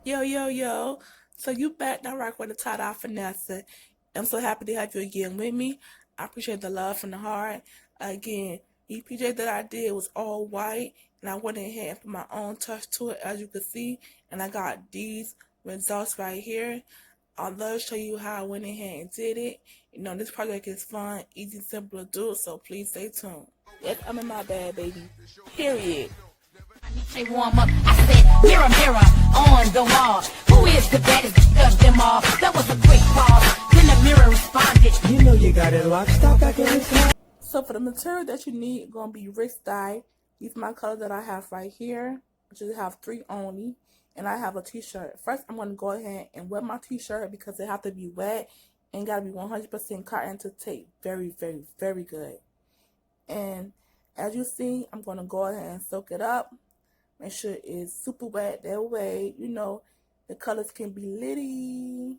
Yo, yo, yo. So you back now rock with the tie-dye finesse. I'm so happy to have you again with me. I appreciate the love from the heart. Again, EPJ that I did was all white, and I went ahead and put my own touch to it, as you can see. And I got these results right here. I'll love to show you how I went ahead and did it. You know, this project is fun, easy, simple to do, so please stay tuned. Yes, I'm in my bag, baby. Period. They warm up. I said, mirror, mirror on the wall. Who is the baddest of them all? That was a quick pause. Then the mirror responded. You know you got it locked, stock, I can tell. So for the material that you need, going to be wrist dye. These are my colors that I have right here, which is have 3 only. And I have a t-shirt. First, I'm going to go ahead and wet my t-shirt because it have to be wet and got to be 100% cotton to tape. Very, very, very good. And as you see, I'm going to go ahead and soak it up. Make sure it's super wet. That way, you know, the colors can be litty.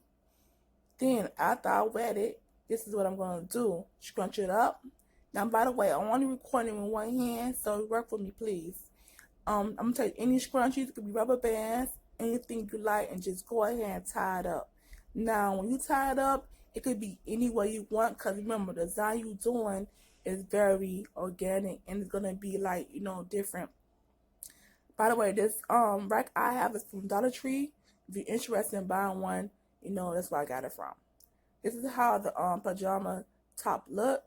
Then, after I wet it, this is what I'm going to do. Scrunch it up. Now, by the way, I'm only recording with one hand, so work with me, please. I'm going to take any scrunchies. It could be rubber bands, anything you like, and just go ahead and tie it up. Now, when you tie it up, it could be any way you want, because remember, the design you're doing is very organic, and it's going to be, like, you know, different. By the way, this rack I have is from Dollar Tree. If you're interested in buying one, you know, that's where I got it from. This is how the pajama top look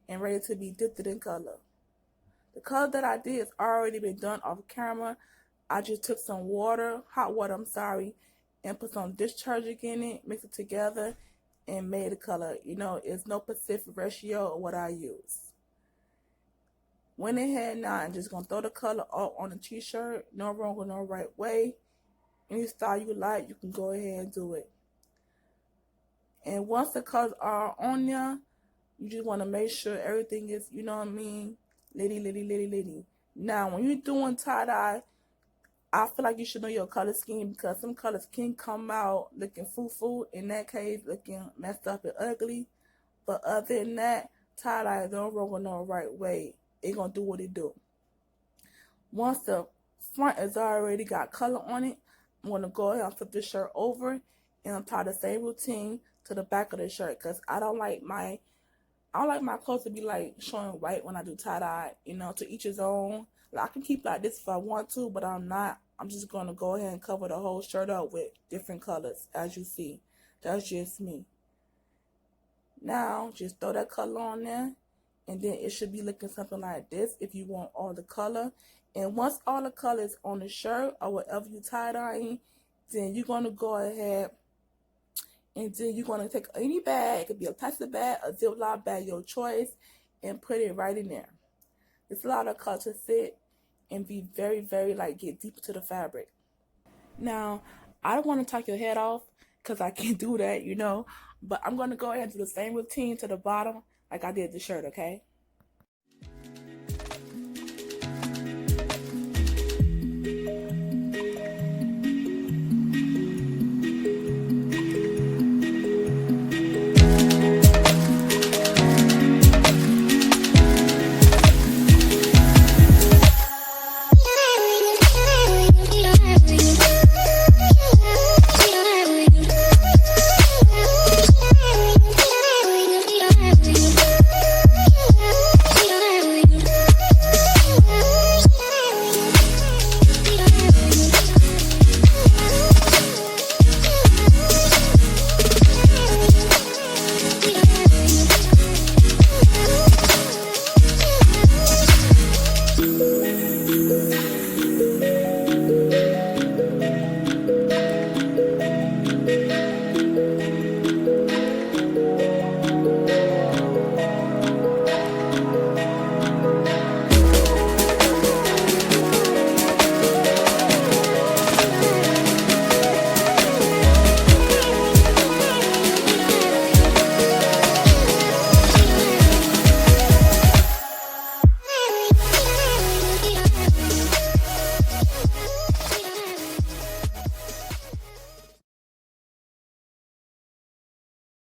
and ready to be dipped in color. The color that I did has already been done off camera. I just took some water, hot water, I'm sorry, and put some detergent in it, mixed it together, and made the color. You know, it's no Pacific ratio of what I use. Went ahead now and just gonna throw the color all on the t-shirt. No wrong or no right way. Any style you like, you can go ahead and do it. And once the colors are on there, you just want to make sure everything is, you know what I mean, litty, litty, litty, litty. Now, when you're doing tie-dye, I feel like you should know your color scheme because some colors can come out looking foo-foo. In that case, looking messed up and ugly. But other than that, tie-dye is no wrong or no right way. It's going to do what it do. Once the front is already got color on it, I'm going to go ahead and flip the shirt over and apply the same routine to the back of the shirt because I don't like my clothes to be like showing white when I do tie-dye. You know, to each his own. Like, I can keep like this if I want to, but I'm not. I'm just going to go ahead and cover the whole shirt up with different colors, as you see. That's just me. Now, just throw that color on there. And then it should be looking something like this if you want all the color. And once all the color is on the shirt or whatever you tie-dyeing, then you're going to go ahead and then you're going to take any bag. It could be a plastic bag, a Ziploc bag, your choice, and put it right in there. It's a lot of color to fit and be very, very, like, get deep into the fabric. Now, I don't want to take your head off because I can't do that, you know. But I'm going to go ahead and do the same routine to the bottom like I did the shirt, okay?